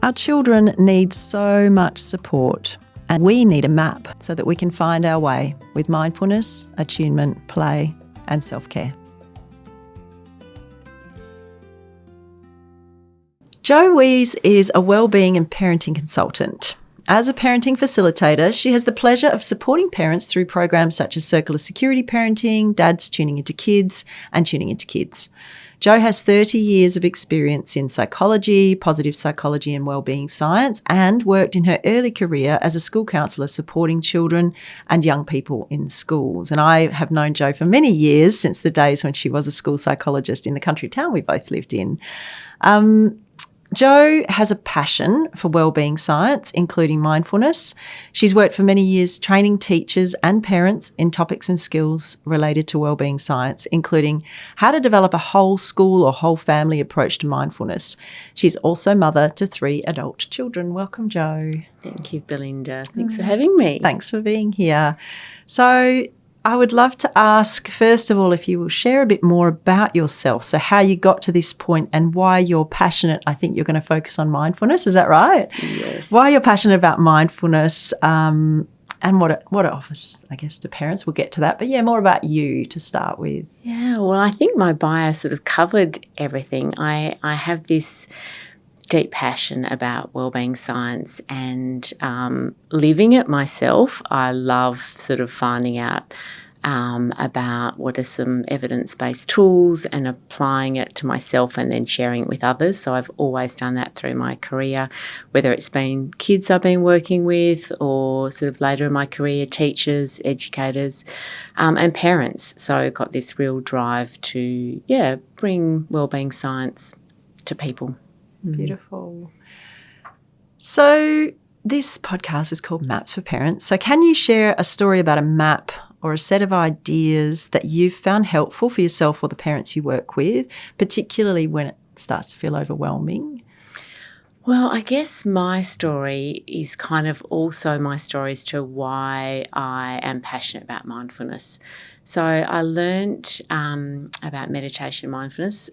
Our children need so much support, and we need a map so that we can find our way with mindfulness, attunement, play, and self-care. Jo Wiese is a wellbeing and parenting consultant. As a parenting facilitator, she has the pleasure of supporting parents through programs such as Circle of Security Parenting, Dads Tuning Into Kids, and Tuning Into Kids. Jo has 30 years of experience in psychology, positive psychology and wellbeing science, and worked in her early career as a school counsellor supporting children and young people in schools. And I have known Jo for many years, since the days when she was a school psychologist in the country town we both lived in. Jo has a passion for wellbeing science, including mindfulness. She's worked for many years training teachers and parents in topics and skills related to wellbeing science, including how to develop a whole school or whole family approach to mindfulness. She's also mother to 3 adult children. Welcome, Jo. Thank you, Belinda. Thanks for having me. Thanks for being here. So I would love to ask, first of all, if you will share a bit more about yourself. So how you got to this point and why you're passionate. I think you're going to focus on mindfulness. Is that right? Yes. Why you're passionate about mindfulness and what it offers, I guess, to parents. We'll get to that. But, yeah, more about you to start with. Yeah, well, I think my bio sort of covered everything. I have this deep passion about wellbeing science and living it myself. I love sort of finding out about what are some evidence-based tools and applying it to myself and then sharing it with others. So I've always done that through my career, whether it's been kids I've been working with or sort of later in my career, teachers, educators, and parents. So I've got this real drive to, bring wellbeing science to people. Beautiful. So this podcast is called Maps for Parents. So can you share a story about a map or a set of ideas that you've found helpful for yourself or the parents you work with, particularly when it starts to feel overwhelming? Well, I guess my story is kind of also my story as to why I am passionate about mindfulness. So I learnt about meditation mindfulness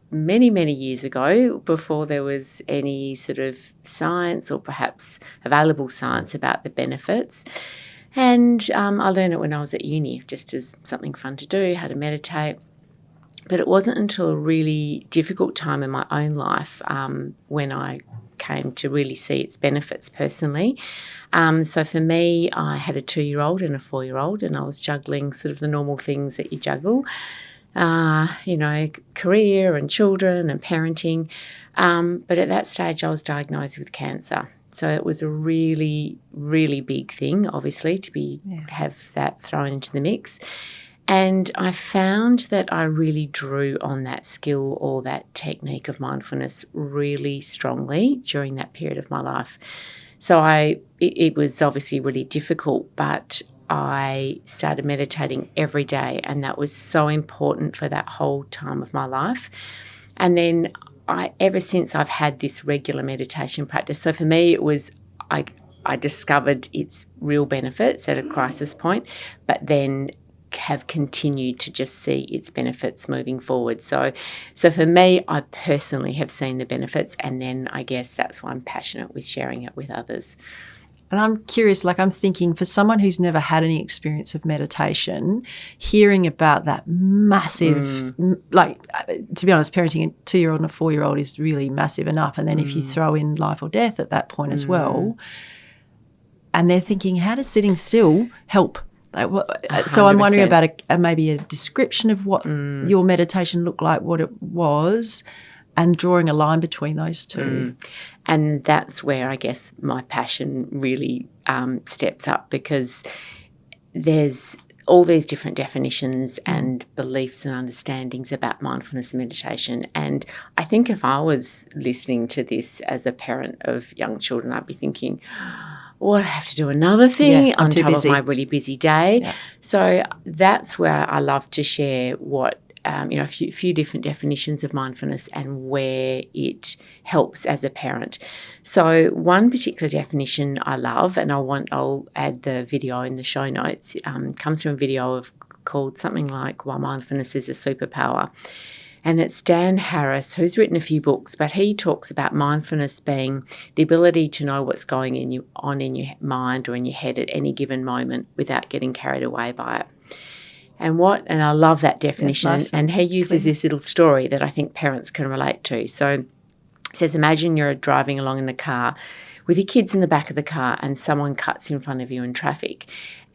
many, many years ago, before there was any sort of science or perhaps available science about the benefits. And I learned it when I was at uni, just as something fun to do, how to meditate. But it wasn't until a really difficult time in my own life when I came to really see its benefits personally. So for me, I had a 2-year-old and a 4-year-old, and I was juggling sort of the normal things that you juggle. Career and children and parenting. But at that stage, I was diagnosed with cancer. So it was a really, really big thing, obviously, to have that thrown into the mix. And I found that I really drew on that skill or that technique of mindfulness really strongly during that period of my life. So it was obviously really difficult, but I started meditating every day, and that was so important for that whole time of my life. And then ever since, I've had this regular meditation practice. So for me, it was I discovered its real benefits at a crisis point, but then have continued to just see its benefits moving forward. So for me, I personally have seen the benefits, and then I guess that's why I'm passionate with sharing it with others. And I'm curious, I'm thinking for someone who's never had any experience of meditation, hearing about that massive, to be honest, parenting a 2-year-old and a 4-year-old is really massive enough. And then if you throw in life or death at that point as well, and they're thinking, how does sitting still help? So I'm wondering about maybe a description of what your meditation looked like, what it was, and drawing a line between those two. And that's where I guess my passion really steps up, because there's all these different definitions and beliefs and understandings about mindfulness and meditation. And I think if I was listening to this as a parent of young children, I'd be thinking, well, I have to do another thing on top of my really busy day. Yeah. So that's where I love to share what a few different definitions of mindfulness and where it helps as a parent. So one particular definition I love, and I'll add the video in the show notes, comes from a video called something like Why Mindfulness is a Superpower. And it's Dan Harris, who's written a few books, but he talks about mindfulness being the ability to know what's going on in your mind or in your head at any given moment without getting carried away by it. And I love that definition. Yeah, nice and he uses this little story that I think parents can relate to. So it says, imagine you're driving along in the car with your kids in the back of the car and someone cuts in front of you in traffic.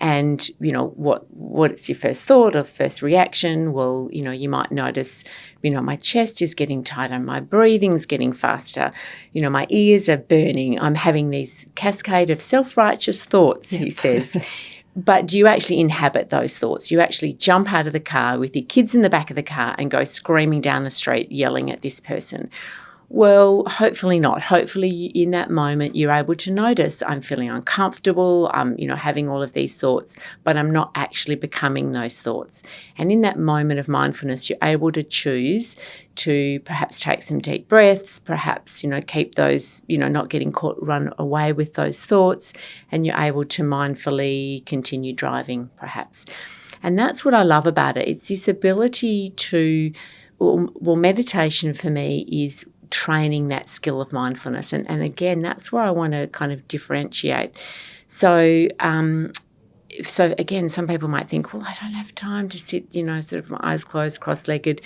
And, what's your first thought or first reaction? Well, you might notice, my chest is getting tighter, my breathing's getting faster, my ears are burning. I'm having these cascade of self-righteous thoughts, he says. But do you actually inhabit those thoughts? You actually jump out of the car with your kids in the back of the car and go screaming down the street yelling at this person? Well, hopefully not. Hopefully in that moment you're able to notice I'm feeling uncomfortable, I'm, having all of these thoughts, but I'm not actually becoming those thoughts. And in that moment of mindfulness, you're able to choose to perhaps take some deep breaths, perhaps, keep those, not getting run away with those thoughts, and you're able to mindfully continue driving perhaps. And that's what I love about it. It's this ability to, meditation for me is training that skill of mindfulness. And again, that's where I want to kind of differentiate. So again, some people might think, well, I don't have time to sit, sort of my eyes closed, cross-legged.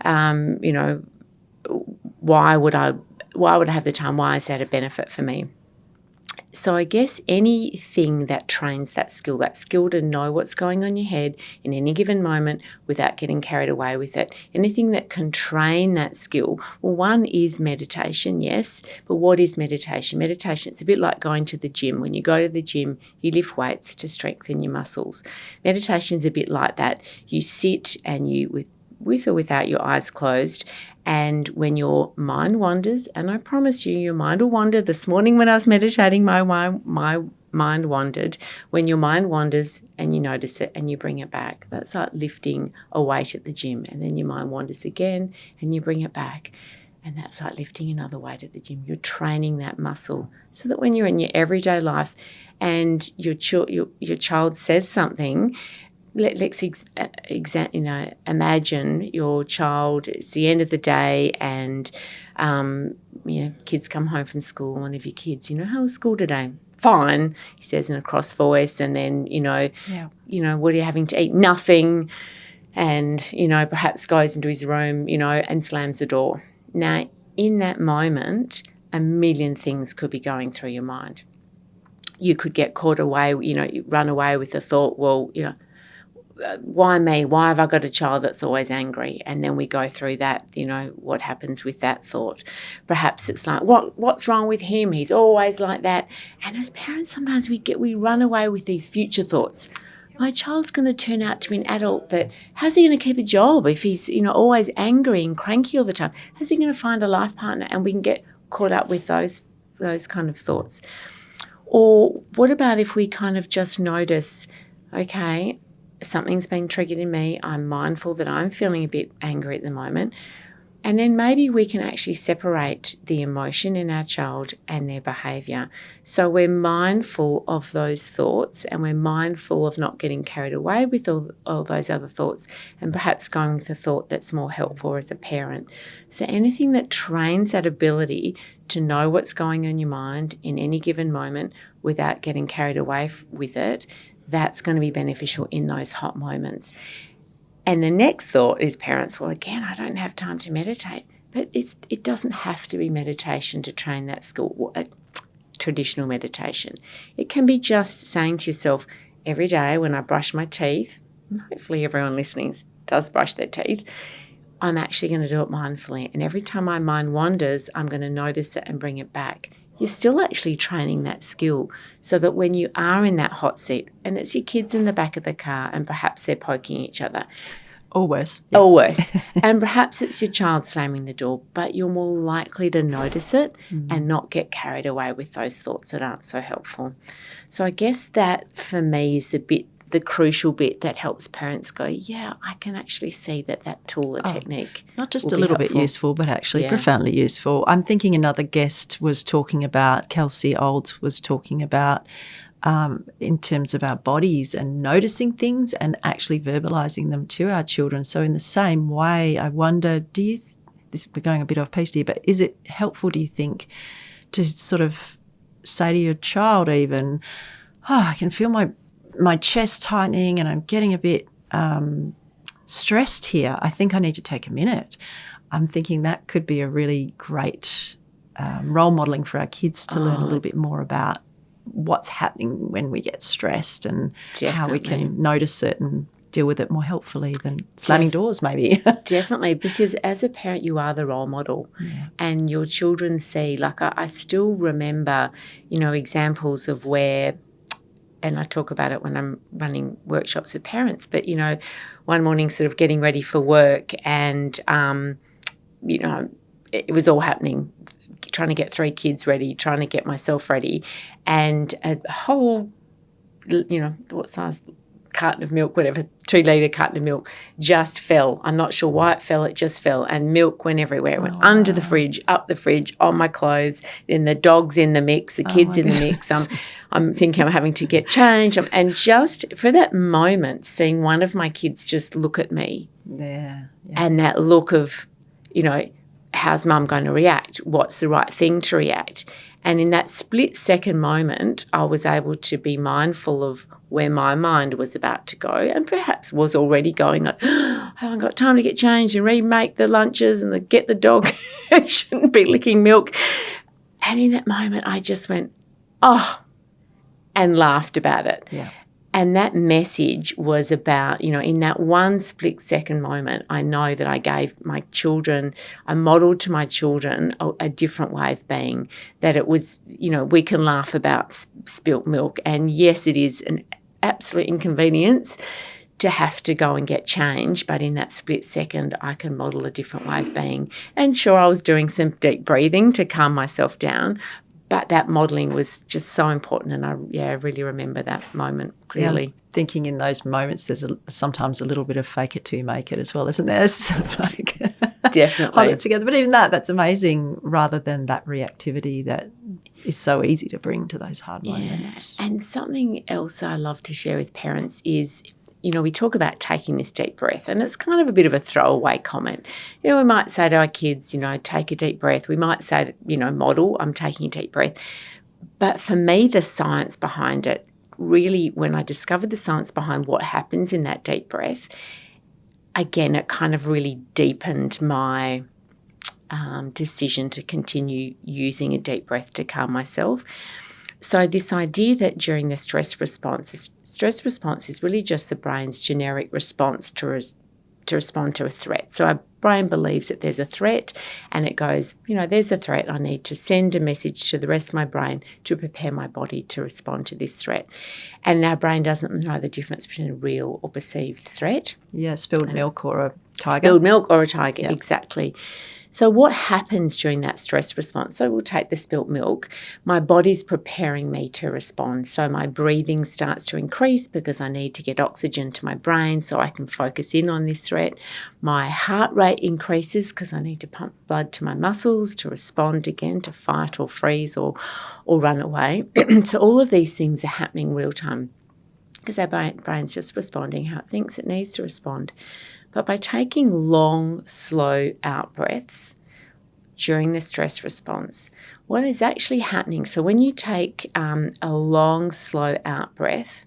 Why would I have the time? Why is that a benefit for me? So I guess anything that trains that skill to know what's going on in your head in any given moment without getting carried away with it, anything that can train that skill, well, one is meditation, yes, but what is meditation? Meditation, it's a bit like going to the gym. When you go to the gym, you lift weights to strengthen your muscles. Meditation is a bit like that. You sit and you, with or without your eyes closed, and when your mind wanders, and I promise you, your mind will wander. This morning when I was meditating, my mind wandered. When your mind wanders and you notice it and you bring it back, that's like lifting a weight at the gym, and then your mind wanders again and you bring it back, and that's like lifting another weight at the gym. You're training that muscle so that when you're in your everyday life and your child says something, let's imagine your child, it's the end of the day and kids come home from school, one of your kids, how was school today? Fine, he says in a cross voice, and then, what are you having to eat? Nothing. And, perhaps goes into his room, and slams the door. Now, in that moment, a million things could be going through your mind. You could get caught away, run away with the thought, well, why me? Why have I got a child that's always angry? And then we go through that, what happens with that thought. Perhaps it's like, what's wrong with him? He's always like that. And as parents, sometimes we run away with these future thoughts. My child's going to turn out to be an adult that, how's he going to keep a job if he's, always angry and cranky all the time? How's he going to find a life partner? And we can get caught up with those kind of thoughts. Or what about if we kind of just notice, okay, something's been triggered in me, I'm mindful that I'm feeling a bit angry at the moment, and then maybe we can actually separate the emotion in our child and their behaviour. So we're mindful of those thoughts and we're mindful of not getting carried away with all those other thoughts, and perhaps going with a thought that's more helpful as a parent. So anything that trains that ability to know what's going on in your mind in any given moment without getting carried away with it, that's going to be beneficial in those hot moments. And the next thought is parents, well, again, I don't have time to meditate. But it doesn't have to be meditation to train that skill, traditional meditation. It can be just saying to yourself, every day when I brush my teeth, hopefully everyone listening does brush their teeth, I'm actually going to do it mindfully. And every time my mind wanders, I'm going to notice it and bring it back. You're still actually training that skill so that when you are in that hot seat and it's your kids in the back of the car and perhaps they're poking each other. Or worse. Yeah. Or worse. And perhaps it's your child slamming the door, but you're more likely to notice it and not get carried away with those thoughts that aren't so helpful. So I guess that for me is the crucial bit that helps parents go, yeah, I can actually see that tool, the technique. Not just a little bit useful, but actually profoundly useful. I'm thinking another guest was talking about, Kelsey Olds was talking about in terms of our bodies and noticing things and actually verbalizing them to our children. So in the same way, I wonder, we're going a bit off piste here, but is it helpful, do you think, to sort of say to your child even, I can feel my chest tightening and I'm getting a bit stressed here. I think I need to take a minute. I'm thinking that could be a really great role modelling for our kids to learn a little bit more about what's happening when we get stressed and how we can notice it and deal with it more helpfully than slamming doors maybe. Definitely, because as a parent you are the role model, and your children see, like I still remember, examples of where, and I talk about it when I'm running workshops with parents, but, one morning sort of getting ready for work and, it was all happening, trying to get 3 kids ready, trying to get myself ready, and a whole, what size carton of milk, whatever, 2-litre carton of milk just fell. I'm not sure why it fell, it just fell, and milk went everywhere. It went under the fridge, up the fridge, on my clothes, then the dog's in the mix, the kids in the mix. I'm thinking I'm having to get changed. And just for that moment, seeing one of my kids just look at me and that look of, how's mum going to react? What's the right thing to react? And in that split-second moment, I was able to be mindful of where my mind was about to go and perhaps was already going like, I haven't got time to get changed and remake the lunches and get the dog who shouldn't be licking milk. And in that moment, I just went, and laughed about it. Yeah. And that message was about, in that one split-second moment, I know that I gave my children, I modelled to my children a different way of being, that it was, we can laugh about spilt milk. And yes, it is an absolute inconvenience to have to go and get changed, but in that split second, I can model a different way of being. And sure, I was doing some deep breathing to calm myself down, but that modelling was just so important, and I really remember that moment clearly. Yeah, thinking in those moments, there's sometimes a little bit of fake it till you make it as well, isn't there? Sort of like definitely hold it together. But even that's amazing, rather than that reactivity that is so easy to bring to those hard moments. And something else I love to share with parents is, we talk about taking this deep breath, and it's kind of a bit of a throwaway comment. We might say to our kids, take a deep breath. We might say, model, I'm taking a deep breath. But for me, the science behind it, really, when I discovered the science behind what happens in that deep breath, again, it kind of really deepened my decision to continue using a deep breath to calm myself. So this idea that during the stress response is really just the brain's generic response to respond to a threat. So our brain believes that there's a threat, and it goes, there's a threat. I need to send a message to the rest of my brain to prepare my body to respond to this threat. And our brain doesn't know the difference between a real or perceived threat. Yeah, spilled milk or a tiger. Spilled milk or a tiger, exactly. So what happens during that stress response? So we'll take the spilt milk. My body's preparing me to respond. So my breathing starts to increase because I need to get oxygen to my brain so I can focus in on this threat. My heart rate increases because I need to pump blood to my muscles to respond again, to fight or freeze or run away. So all of these things are happening real time because our brain's just responding how it thinks it needs to respond. But by taking long, slow out breaths during the stress response, what is actually happening? So when you take a long, slow out breath,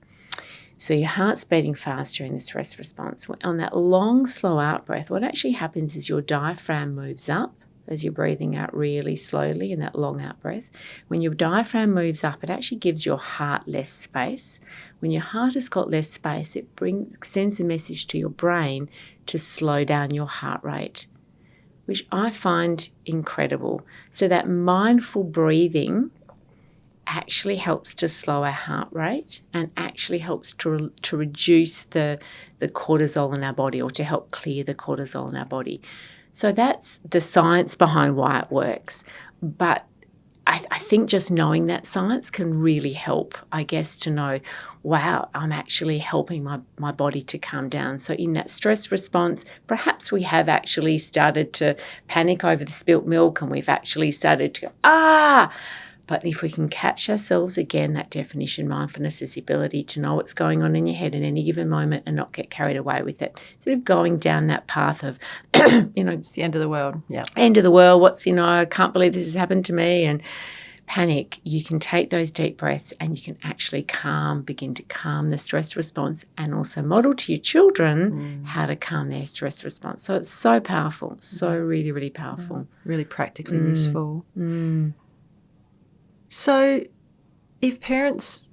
so your heart's beating fast during the stress response, on that long, slow out breath, what actually happens is your diaphragm moves up as you're breathing out really slowly in that long out breath. When your diaphragm moves up, it actually gives your heart less space. When your heart has got less space, it sends a message to your brain to slow down your heart rate, which I find incredible. So that mindful breathing actually helps to slow our heart rate and actually helps to reduce the cortisol in our body, or to help clear the cortisol in our body. So that's the science behind why it works. But I think just knowing that science can really help, I guess, to know, wow, I'm actually helping my body to calm down. So in that stress response, perhaps we have actually started to panic over the spilt milk, and we've actually started to go, But if we can catch ourselves, again, that definition, mindfulness is the ability to know what's going on in your head in any given moment and not get carried away with it. Instead of going down that path of, it's the end of the world. Yeah. End of the world. I can't believe this has happened to me, and panic. You can take those deep breaths and you can actually begin to calm the stress response, and also model to your children how to calm their stress response. So it's so powerful, so really, really powerful. Really practically useful. So if parents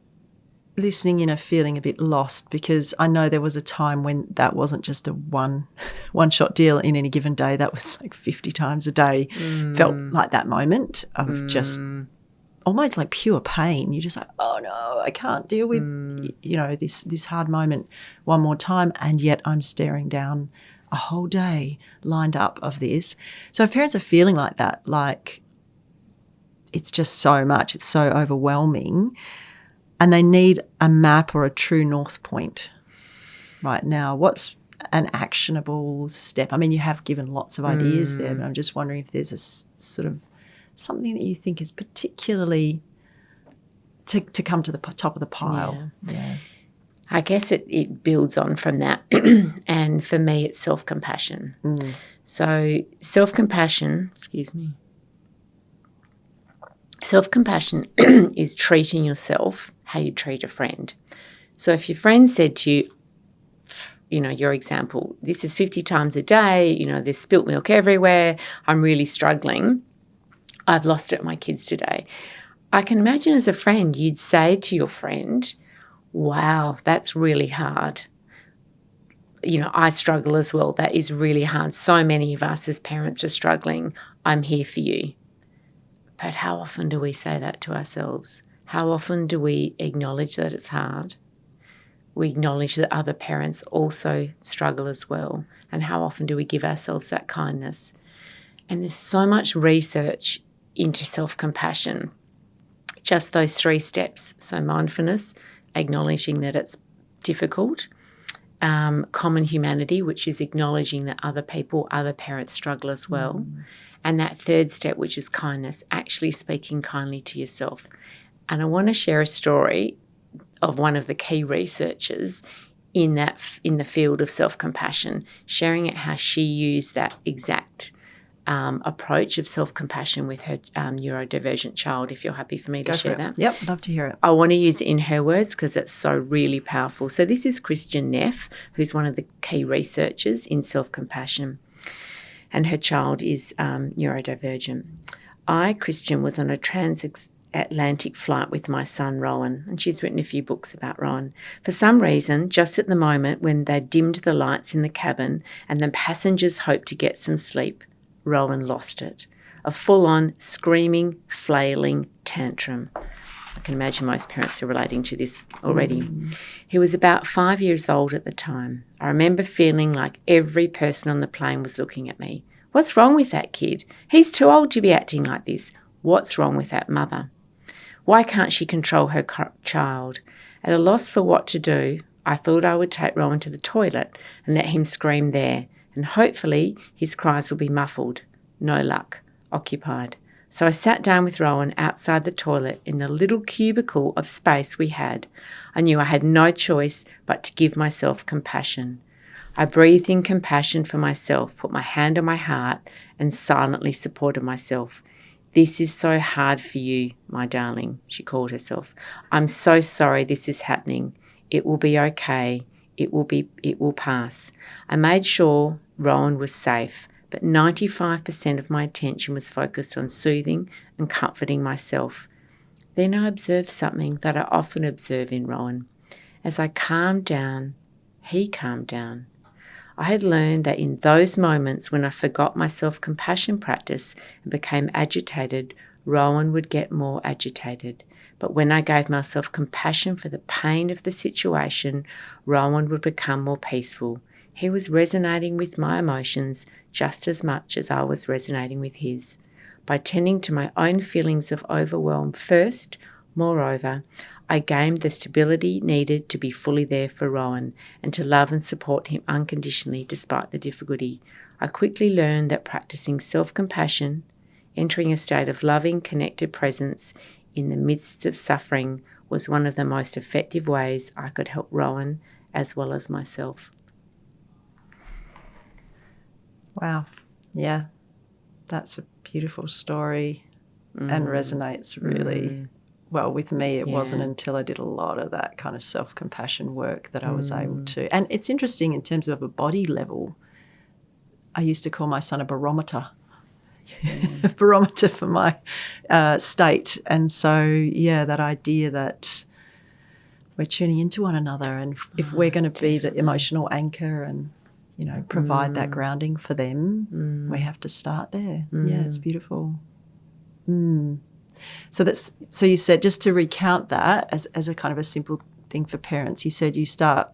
listening in are feeling a bit lost, because I know there was a time when that wasn't just a one-shot deal in any given day, that was like 50 times a day, felt like that moment of just almost like pure pain. You're just like, oh no, I can't deal with, this hard moment one more time, and yet I'm staring down a whole day lined up of this. So if parents are feeling like that, like it's just so much, it's so overwhelming, and they need a map or a true north point right now, what's an actionable step? I mean, you have given lots of ideas there, but I'm just wondering if there's a sort of something that you think is particularly to come to the top of the pile. Yeah. I guess it builds on from that. And for me, it's self-compassion. So self-compassion is treating yourself how you treat a friend. So if your friend said to you, your example, this is 50 times a day, there's spilt milk everywhere, I'm really struggling, I've lost it at my kids today. I can imagine as a friend, you'd say to your friend, wow, that's really hard. I struggle as well. That is really hard. So many of us as parents are struggling. I'm here for you. But how often do we say that to ourselves? How often do we acknowledge that it's hard? We acknowledge that other parents also struggle as well. And how often do we give ourselves that kindness? And there's so much research into self-compassion. Just those 3 steps. So mindfulness, acknowledging that it's difficult. Common humanity, which is acknowledging that other parents struggle as well. And that 3rd step, which is kindness, actually speaking kindly to yourself. And I want to share a story of one of the key researchers in the field of self-compassion, sharing it how she used that exact approach of self-compassion with her neurodivergent child, if you're happy for me to share that. Yep, love to hear it. I want to use it in her words because it's so really powerful. So this is Christian Neff, who's one of the key researchers in self-compassion, and her child is neurodivergent. Christian, was on a transatlantic flight with my son, Rowan, and she's written a few books about Rowan. For some reason, just at the moment when they dimmed the lights in the cabin and the passengers hoped to get some sleep, Rowan lost it. A full-on screaming, flailing tantrum. I can imagine most parents are relating to this already. He was about 5 years old at the time. I remember feeling like every person on the plane was looking at me. What's wrong with that kid? He's too old to be acting like this. What's wrong with that mother? Why can't she control her child? At a loss for what to do, I thought I would take Rowan to the toilet and let him scream there, and hopefully his cries will be muffled. No luck. Occupied. So I sat down with Rowan outside the toilet in the little cubicle of space we had. I knew I had no choice but to give myself compassion. I breathed in compassion for myself, put my hand on my heart, and silently supported myself. This is so hard for you, my darling, she called herself. I'm so sorry this is happening. It will be okay. It will pass. I made sure Rowan was safe, but 95% of my attention was focused on soothing and comforting myself. Then I observed something that I often observe in Rowan. As I calmed down, he calmed down. I had learned that in those moments when I forgot my self-compassion practice and became agitated, Rowan would get more agitated. But when I gave myself compassion for the pain of the situation, Rowan would become more peaceful. He was resonating with my emotions just as much as I was resonating with his. By tending to my own feelings of overwhelm first, moreover, I gained the stability needed to be fully there for Rowan and to love and support him unconditionally despite the difficulty. I quickly learned that practicing self-compassion, entering a state of loving, connected presence, in the midst of suffering was one of the most effective ways I could help Rowan as well as myself. Wow. Yeah. That's a beautiful story and resonates really well with me. It wasn't until I did a lot of that kind of self-compassion work that I was able to. And it's interesting in terms of a body level. I used to call my son a barometer. A barometer for my state. And so, yeah, that idea that we're tuning into one another, and if we're going to be the emotional anchor and, you know, provide that grounding for them, we have to start there. Yeah, it's beautiful. So you said, just to recount that as a kind of a simple thing for parents, you said you start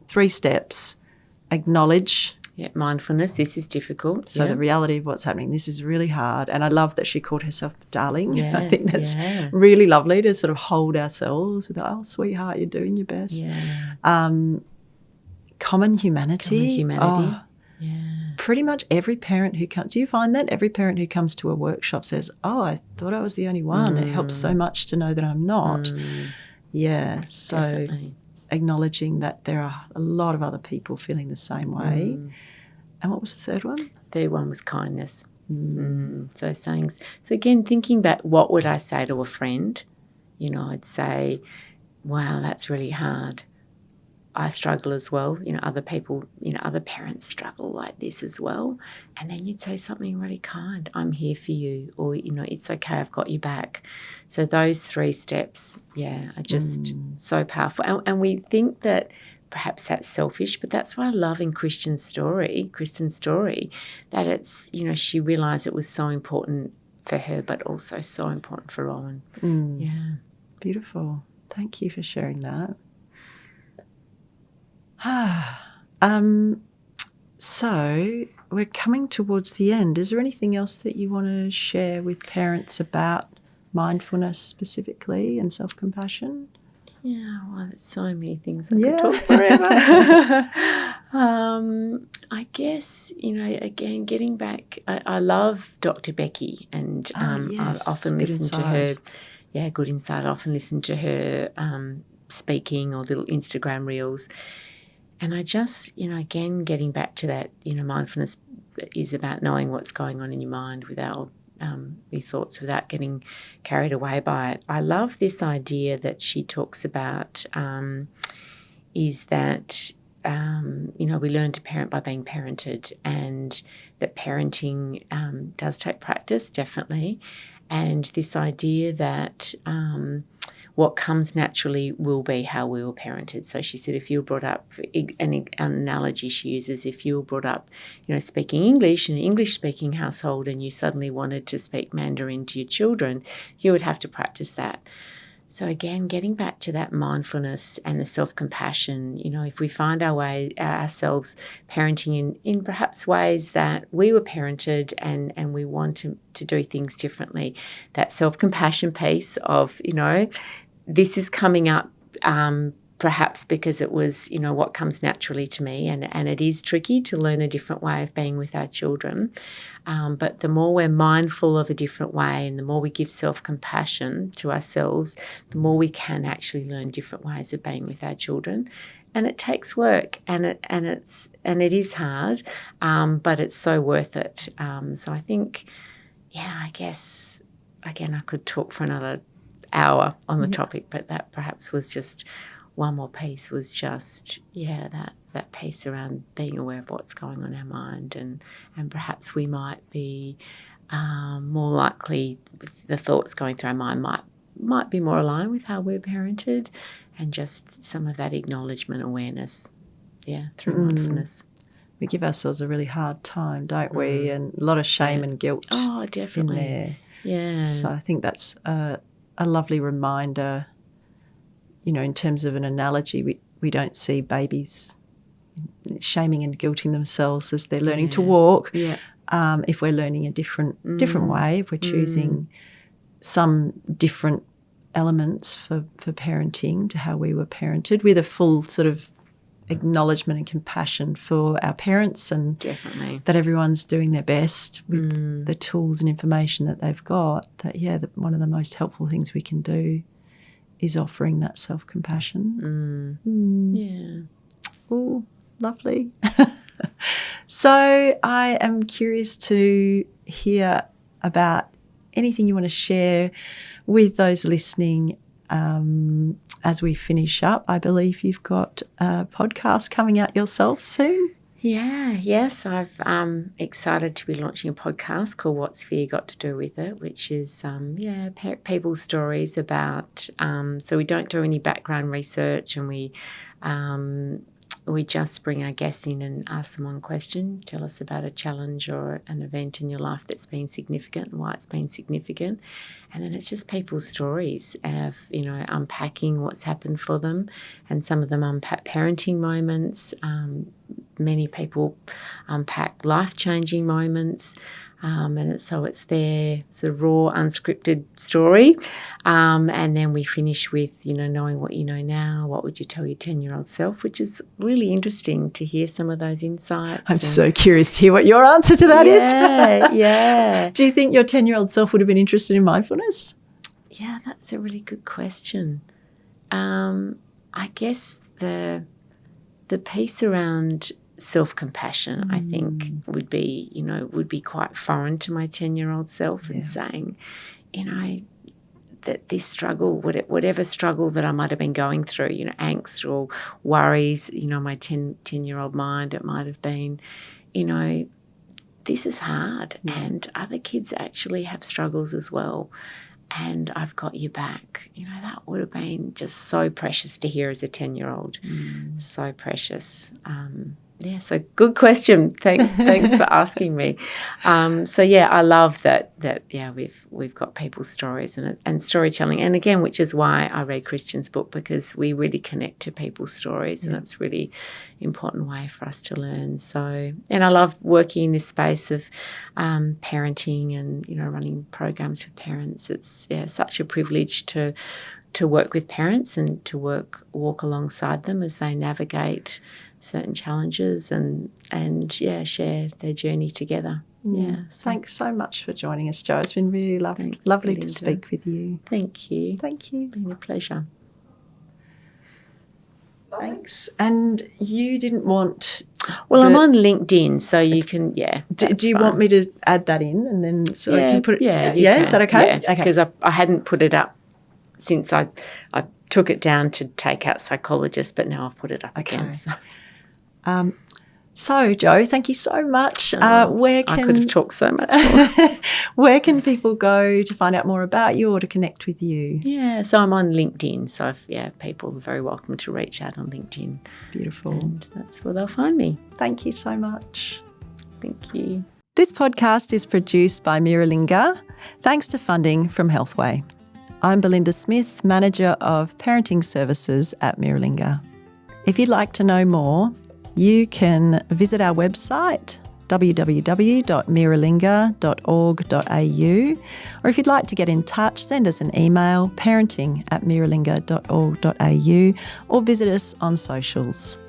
3 steps: acknowledge. Yeah, mindfulness. This is difficult. So the reality of what's happening. This is really hard. And I love that she called herself darling. Yeah, I think that's really lovely to sort of hold ourselves with, oh, sweetheart, you're doing your best. Yeah. Common humanity. Oh, pretty much every parent who comes, do you find that every parent who comes to a workshop says, oh, I thought I was the only one. It helps so much to know that I'm not. Yeah. So definitely. Acknowledging that there are a lot of other people feeling the same way. And what was the third one? Third one was kindness. So saying, so again, thinking back, what would I say to a friend? You know, I'd say, wow, that's really hard. I struggle as well. You know, other people, you know, other parents struggle like this as well. And then you'd say something really kind. I'm here for you. Or, you know, it's okay, I've got you back. So those 3 steps, are just so powerful. And we think that perhaps that's selfish, but that's what I love in Kristen's story, that it's, you know, she realised it was so important for her, but also so important for Rowan. Yeah. Beautiful. Thank you for sharing that. So we're coming towards the end. Is there anything else that you want to share with parents about mindfulness specifically and self-compassion? Yeah, well, there's so many things I could talk forever. I guess, you know, again, getting back, I love Dr. Becky, and I often listen to her. Yeah, good insight. I often listen to her speaking or little Instagram reels. And I just, you know, again, getting back to that, you know, mindfulness is about knowing what's going on in your mind without your thoughts, without getting carried away by it. I love this idea that she talks about is that, you know, we learn to parent by being parented, and that parenting does take practice, definitely. And this idea that what comes naturally will be how we were parented. So she said, if you were brought up, an analogy she uses, if you were brought up, you know, speaking English in an English-speaking household, and you suddenly wanted to speak Mandarin to your children, you would have to practice that. So again, getting back to that mindfulness and the self-compassion, you know, if we find ourselves parenting in perhaps ways that we were parented and we want to do things differently, that self-compassion piece of, you know, this is coming up perhaps because it was, you know, what comes naturally to me, and it is tricky to learn a different way of being with our children. But the more we're mindful of a different way, and the more we give self-compassion to ourselves, the more we can actually learn different ways of being with our children. And it takes work, and it is hard, but it's so worth it. So I think, I guess, again, I could talk for another hour on the topic, but that perhaps was just one more piece, was just, that piece around being aware of what's going on in our mind, and perhaps we might be more likely, with the thoughts going through our mind, might be more aligned with how we're parented, and just some of that acknowledgement, awareness, through mindfulness. We give ourselves a really hard time, don't we? And a lot of shame and guilt definitely. in there. Yeah. So I think that's a lovely reminder, you know, in terms of an analogy, we don't see babies shaming and guilting themselves as they're learning to walk. Yeah. If we're learning a different way, if we're choosing some different elements for parenting to how we were parented, with a full sort of acknowledgement and compassion for our parents, and Definitely. that everyone's doing their best with the tools and information that they've got. That one of the most helpful things we can do is offering that self-compassion. Yeah. Oh, lovely. So I am curious to hear about anything you want to share with those listening as we finish up. I believe you've got a podcast coming out yourself soon. Yes, I'm excited to be launching a podcast called What's Fear Got to Do With It, which is, people's stories about, so we don't do any background research, and we just bring our guests in and ask them one question. Tell us about a challenge or an event in your life that's been significant and why it's been significant. And then it's just people's stories of, unpacking what's happened for them, and some of them unpack parenting moments. Many people unpack life-changing moments. So it's their sort of raw, unscripted story. And then we finish with, knowing what you know now, what would you tell your 10-year-old self, which is really interesting to hear some of those insights. I'm so curious to hear what your answer to that is. Yeah. Do you think your 10-year-old self would have been interested in mindfulness? Yeah, that's a really good question. I guess the piece around self-compassion, I think, would be quite foreign to my 10-year-old self, and saying, that this struggle, whatever struggle that I might have been going through, angst or worries, my 10-year-old mind, it might have been, this is hard, and other kids actually have struggles as well, and I've got your back. That would have been just so precious to hear as a 10-year-old. So precious. So good question. Thanks for asking me. I love that we've got people's stories and storytelling. And again, which is why I read Christian's book, because we really connect to people's stories, and it's really important way for us to learn. So, and I love working in this space of parenting and, running programs for parents. It's such a privilege to work with parents and to walk alongside them as they navigate certain challenges and share their journey together. Thanks so much for joining us, Jo. It's been really lovely to speak with you. Thank you. It's been a pleasure. Thanks. And you didn't want... Well, I'm on LinkedIn, so you can, Do you want me to add that in and then I can put it... Is that okay? Yeah, because I hadn't put it up since I took it down to take out psychologist, but now I've put it up again. So, Jo, thank you so much. I could have talked so much more. Where can people go to find out more about you or to connect with you? Yeah, so I'm on LinkedIn. So, people are very welcome to reach out on LinkedIn. Beautiful. And that's where they'll find me. Thank you so much. Thank you. This podcast is produced by Miralinga, thanks to funding from Healthway. I'm Belinda Smith, Manager of Parenting Services at Miralinga. If you'd like to know more, you can visit our website, www.miralinga.org.au, or if you'd like to get in touch, send us an email, parenting@miralinga.org.au, or visit us on socials.